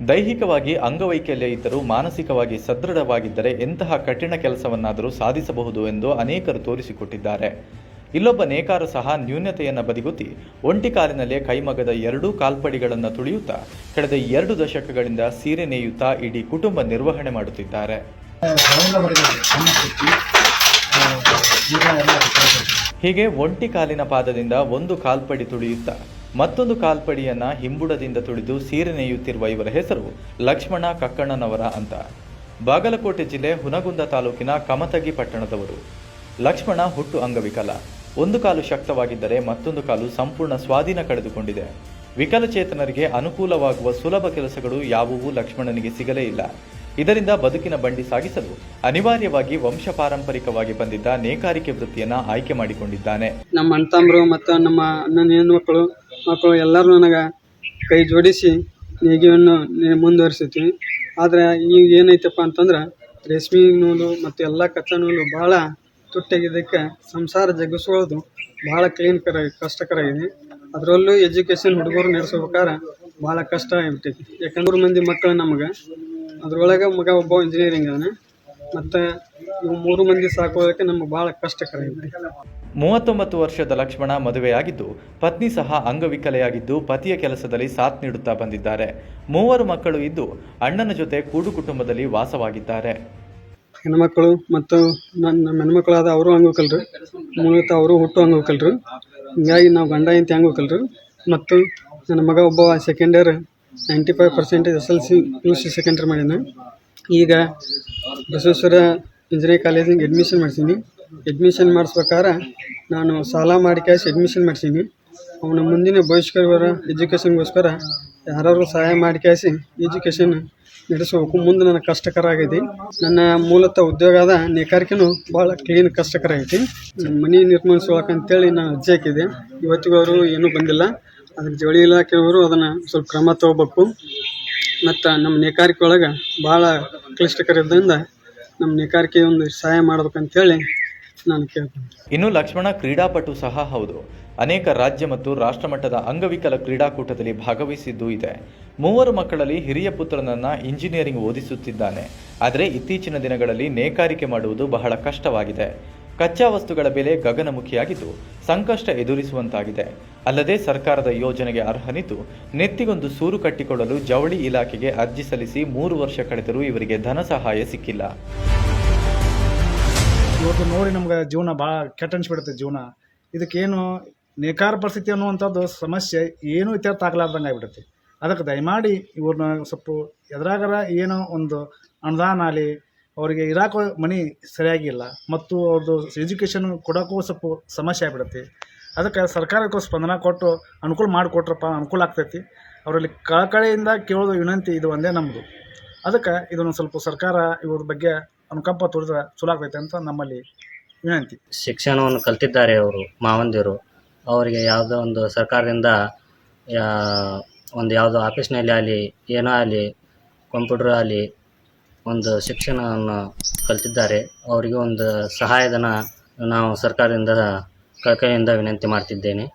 ದೈಹಿಕವಾಗಿ ಅಂಗವೈಕಲ್ಯ ಇದ್ದರೂ ಮಾನಸಿಕವಾಗಿ ಸದೃಢವಾಗಿದ್ದರೆ ಎಂತಹ ಕಠಿಣ ಕೆಲಸವನ್ನಾದರೂ ಸಾಧಿಸಬಹುದು ಎಂದು ಅನೇಕರು ತೋರಿಸಿಕೊಟ್ಟಿದ್ದಾರೆ. ಇಲ್ಲೊಬ್ಬ ನೇಕಾರ ಸಹ ನ್ಯೂನತೆಯನ್ನು ಬದಿಗುತ್ತಿ ಒಂಟಿ ಕಾಲಿನಲ್ಲೇ ಕೈಮಗದ 2 ಕಾಲ್ಪಡಿಗಳನ್ನು ತುಳಿಯುತ್ತಾ ಕಳೆದ 2 ದಶಕಗಳಿಂದ ಸೀರೆ ನೇಯುತ್ತಾ ಇಡೀ ಕುಟುಂಬ ನಿರ್ವಹಣೆ ಮಾಡುತ್ತಿದ್ದಾರೆ. ಹೀಗೆ ಒಂಟಿ ಕಾಲಿನ ಪಾದದಿಂದ ಒಂದು ಕಾಲ್ಪಡಿ ತುಳಿಯುತ್ತಾ ಮತ್ತೊಂದು ಕಾಲ್ಪಡಿಯನ್ನ ಹಿಂಬುಡದಿಂದ ತುಳಿದು ಸೀರೆ ನೇಯುತ್ತಿರುವ ಇವರ ಹೆಸರು ಲಕ್ಷ್ಮಣ ಕಕ್ಕಣ್ಣನವರ ಅಂತ. ಬಾಗಲಕೋಟೆ ಜಿಲ್ಲೆ ಹುನಗುಂದ ತಾಲೂಕಿನ ಕಮತಗಿ ಪಟ್ಟಣದವರು. ಲಕ್ಷ್ಮಣ ಹುಟ್ಟು ಅಂಗವಿಕಲ. ಒಂದು ಕಾಲು ಶಕ್ತವಾಗಿದ್ದರೆ ಮತ್ತೊಂದು ಕಾಲು ಸಂಪೂರ್ಣ ಸ್ವಾಧೀನ ಕಳೆದುಕೊಂಡಿದೆ. ವಿಕಲಚೇತನರಿಗೆ ಅನುಕೂಲವಾಗುವ ಸುಲಭ ಕೆಲಸಗಳು ಯಾವುವೂ ಲಕ್ಷ್ಮಣನಿಗೆ ಸಿಗಲೇ ಇಲ್ಲ. ಇದರಿಂದ ಬದುಕಿನ ಬಂಡಿ ಸಾಗಿಸಲು ಅನಿವಾರ್ಯವಾಗಿ ವಂಶ ಪಾರಂಪರಿಕವಾಗಿ ಬಂದಿದ್ದ ನೇಕಾರಿಕೆ ವೃತ್ತಿಯನ್ನ ಆಯ್ಕೆ ಮಾಡಿಕೊಂಡಿದ್ದಾನೆ. ನಮ್ಮ ಅಣ್ತಂಬರು ಮತ್ತು ನಮ್ಮ ಅಣ್ಣನ ಹೆಣ್ಮಕ್ಳು ಮಕ್ಕಳು ಎಲ್ಲರೂ ನನಗೆ ಕೈ ಜೋಡಿಸಿ ನೇಗಿಯನ್ನು ಮುಂದುವರಿಸಿದ್ವಿ. ಆದರೆ ಈಗ ಏನೈತಪ್ಪ ಅಂತಂದ್ರೆ ರೇಷ್ಮೆ ನೂಲು ಮತ್ತು ಎಲ್ಲ ಕಚ್ಚಾ ನೂಲು ಭಾಳ ತುಟ್ಟಾಗಿದ್ದಕ್ಕೆ ಸಂಸಾರ ಜಗ್ಗಿಸ್ಕೊಳ್ಳೋದು ಭಾಳ ಕಷ್ಟಕರ ಇದೆ. ಅದರಲ್ಲೂ ಎಜುಕೇಷನ್ ಹುಡುಗರು ನಡೆಸ್ಬೇಕಾದ್ರೆ ಭಾಳ ಕಷ್ಟ ಆಗಿಬಿಟ್ಟೈತಿ. ಯಾಕಂದ್ರೆ 3 ಮಂದಿ ಮಕ್ಕಳು ನಮ್ಗೆ, ಅದರೊಳಗೆ ಮಗ ಒಬ್ಬ ಇಂಜಿನಿಯರಿಂಗ್ ಅದಾನೆ. ಮತ್ತು ಇವು 3 ಮಂದಿ ಸಾಕೋದಕ್ಕೆ ನಮ್ಗೆ ಭಾಳ ಕಷ್ಟಕರ ಇದೆ. 39 ವರ್ಷದ ಲಕ್ಷ್ಮಣ ಮದುವೆಯಾಗಿದ್ದು ಪತ್ನಿ ಸಹ ಅಂಗವಿಕಲೆಯಾಗಿದ್ದು ಪತಿಯ ಕೆಲಸದಲ್ಲಿ ಸಾಥ್ ನೀಡುತ್ತಾ ಬಂದಿದ್ದಾರೆ. 3 ಮಕ್ಕಳು ಇದ್ದು ಅಣ್ಣನ ಜೊತೆ ಕೂಡು ಕುಟುಂಬದಲ್ಲಿ ವಾಸವಾಗಿದ್ದಾರೆ. ಹೆಣ್ಮಕ್ಳು ಮತ್ತು ನಮ್ಮ ಹೆಣ್ಮಕ್ಳಾದ ಅವರು ಅಂಗವಿಕಲರು, ಮೂಲತಃ ಅವರು ಹುಟ್ಟು ಅಂಗವಿಕಲರು. ಹೀಗಾಗಿ ನಾವು ಗಂಡ ಹೆಂಡತಿ ಅಂಗವಿಕಲರು. ಮತ್ತು ನನ್ನ ಮಗ ಒಬ್ಬ second year 95% SLC PUC second year ಮಾಡ್ಯಾನ. ಈಗ ಬಸವೇಶ್ವರ ಇಂಜಿನಿಯರಿಂಗ್ ಕಾಲೇಜಿಗೆ ಅಡ್ಮಿಷನ್ ಮಾಡ್ಸೀನಿ. ಅಡ್ಮಿಷನ್ ಮಾಡಿಸ್ಬೇಕಾದ್ರೆ ನಾನು ಸಾಲ ಮಾಡಿ ಕ್ಯಾಶ್ ಅಡ್ಮಿಷನ್ ಮಾಡ್ಸೀನಿ. ಅವನ ಮುಂದಿನ ಭವಿಷ್ಯಕರ ಎಜುಕೇಷನ್ಗೋಸ್ಕರ ಯಾರು ಸಹಾಯ ಮಾಡಿ ಕ್ಯಾಸಿ ಎಜುಕೇಷನ್ ನಡೆಸಬೇಕು. ಮುಂದೆ ನನಗೆ ಕಷ್ಟಕರ ಆಗೈತಿ. ನನ್ನ ಮೂಲತಃ ಉದ್ಯೋಗ ಆದ ನೇಕಾರಿಕೆನೂ ಭಾಳ ಕಷ್ಟಕರ ಐತಿ. ಮನೆ ನಿರ್ಮಿಸೋಕಂತೇಳಿ ನಾನು ಅರ್ಜಿ ಹಾಕಿದೆ. ಇವತ್ತಿಗೂ ಅವರು ಏನೂ ಬಂದಿಲ್ಲ. ಅದಕ್ಕೆ ಜವಳಿ ಇಲಾಖೆಯವರು ಅದನ್ನು ಸ್ವಲ್ಪ ಕ್ರಮ ತಗೋಬೇಕು. ಮತ್ತು ನಮ್ಮ ನೇಕಾರಿಕೆ ಒಳಗೆ ಭಾಳ ಕ್ಲಿಷ್ಟಕರ ಇದ್ದರಿಂದ ನಮ್ಮ ನೇಕಾರಿಕೆ ಒಂದು ಸಹಾಯ ಮಾಡ್ಬೇಕಂತೇಳಿ ನಾನು ಕೇಳ್ತೀನಿ. ಇನ್ನು ಲಕ್ಷ್ಮಣ ಕ್ರೀಡಾಪಟು ಸಹ ಹೌದು. ಅನೇಕ ರಾಜ್ಯ ಮತ್ತು ರಾಷ್ಟ್ರಮಟ್ಟದ ಅಂಗವಿಕಲ ಕ್ರೀಡಾಕೂಟದಲ್ಲಿ ಭಾಗವಹಿಸಿದ್ದೂ ಇದೆ. 3 ಮಕ್ಕಳಲ್ಲಿ ಹಿರಿಯ ಪುತ್ರನನ್ನ ಇಂಜಿನಿಯರಿಂಗ್ ಓದಿಸುತ್ತಿದ್ದಾನೆ. ಆದರೆ ಇತ್ತೀಚಿನ ದಿನಗಳಲ್ಲಿ ನೇಕಾರಿಕೆ ಮಾಡುವುದು ಬಹಳ ಕಷ್ಟವಾಗಿದೆ. ಕಚ್ಚಾ ವಸ್ತುಗಳ ಬೆಲೆ ಗಗನಮುಖಿಯಾಗಿದ್ದು ಸಂಕಷ್ಟ ಎದುರಿಸುವಂತಾಗಿದೆ. ಅಲ್ಲದೆ ಸರ್ಕಾರದ ಯೋಜನೆಗೆ ಅರ್ಹನಿದ್ದು ನೆತ್ತಿಗೊಂದು ಸೂರು ಕಟ್ಟಿಕೊಳ್ಳಲು ಜವಳಿ ಇಲಾಖೆಗೆ ಅರ್ಜಿ ಸಲ್ಲಿಸಿ 3 ವರ್ಷ ಕಳೆದರೂ ಇವರಿಗೆ ಧನ ಸಹಾಯ ಸಿಕ್ಕಿಲ್ಲ. ಇವತ್ತು ನೋಡಿ ನಮ್ಗೆ ಜೀವನ ಭಾಳ ಕೆಟ್ಟ ಅನಿಸ್ಬಿಡುತ್ತೆ. ಜೀವನ ಇದಕ್ಕೇನು ನೇಕಾರ ಪರಿಸ್ಥಿತಿ ಅನ್ನುವಂಥದ್ದು ಸಮಸ್ಯೆ ಏನೂ ಇತ್ಯರ್ಥ ಆಗಲಾರ್ದಂಗೆ ಆಗಿಬಿಡುತ್ತೆ. ಅದಕ್ಕೆ ದಯಮಾಡಿ ಇವ್ರನ್ನ ಸ್ವಲ್ಪ ಎದುರಾಗರ ಏನೋ ಒಂದು ಅನುದಾನ ಆಗಲಿ, ಅವರಿಗೆ ಇರಾಕೋ ಮನೆ ಸರಿಯಾಗಿಲ್ಲ ಮತ್ತು ಅವ್ರದ್ದು ಎಜುಕೇಷನ್ ಕೊಡೋಕ್ಕೂ ಸ್ವಲ್ಪ ಸಮಸ್ಯೆ ಆಗಿಬಿಡುತ್ತೆ. ಅದಕ್ಕೆ ಸರ್ಕಾರಕ್ಕೂ ಸ್ಪಂದನ ಕೊಟ್ಟು ಅನುಕೂಲ ಮಾಡಿಕೊಟ್ರಪ್ಪ ಅನುಕೂಲ ಆಗ್ತೈತಿ. ಅವರಲ್ಲಿ ಕಳಕಳಿಯಿಂದ ಕೇಳೋದು ವಿನಂತಿ ಇದು ಒಂದೇ ನಮ್ಮದು. ಅದಕ್ಕೆ ಇದನ್ನು ಸ್ವಲ್ಪ ಸರ್ಕಾರ ಇವ್ರ ಬಗ್ಗೆ ಅನುಕಂಪ ತೋರಿದ್ರೆ ಚಲೋ ಆಗ್ತೈತೆ ಅಂತ ನಮ್ಮಲ್ಲಿ ವಿನಂತಿ. ಶಿಕ್ಷಣವನ್ನು ಕಲ್ತಿದ್ದಾರೆ ಅವರು ಮಾವಂದಿರು. ಅವರಿಗೆ ಯಾವುದೋ ಒಂದು ಸರ್ಕಾರದಿಂದ ಒಂದು ಯಾವುದೋ ಆಫೀಸ್ನಲ್ಲಿ ಆಗಲಿ ಏನೋ ಆಗಲಿ ಕಂಪ್ಯೂಟರ್ ಆಗಲಿ ಒಂದು ಶಿಕ್ಷಣವನ್ನು ಕಲ್ತಿದ್ದಾರೆ. ಅವರಿಗೆ ಒಂದು ಸಹಾಯಧನ ನಾವು ಸರ್ಕಾರದಿಂದ ಕಳಕಳಿಯಿಂದ ವಿನಂತಿ ಮಾಡ್ತಿದ್ದೇನೆ.